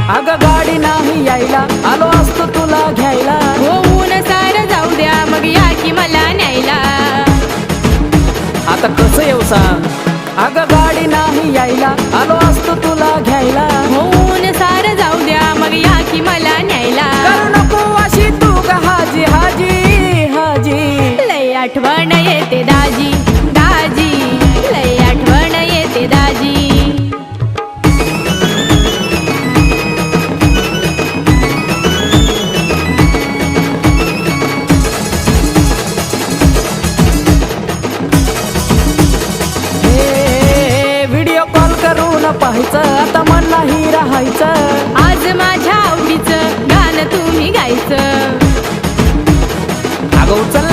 अगं गाडी नाही यायला, आलो असतो तुला घ्यायला. होऊन सारं जाऊ द्या, मग या की मला न्यायला. आता कसं येऊ सांग. अगं गाडी नाही यायला, आलो असतो तुला घ्यायला. होऊन सारं जाऊ द्या, मग या की मला न्यायला. करू नको अशी तू ग हाजी हाजी हाजी. लय आठवण येते दाजी दाजी, लय आठवण येते दाजी. व्हिडिओ कॉल करून पाहायचं, आता मन नाही राहायचं. आज माझ्या आवडीचं गाणं तुम्ही गायचं. अगं उचल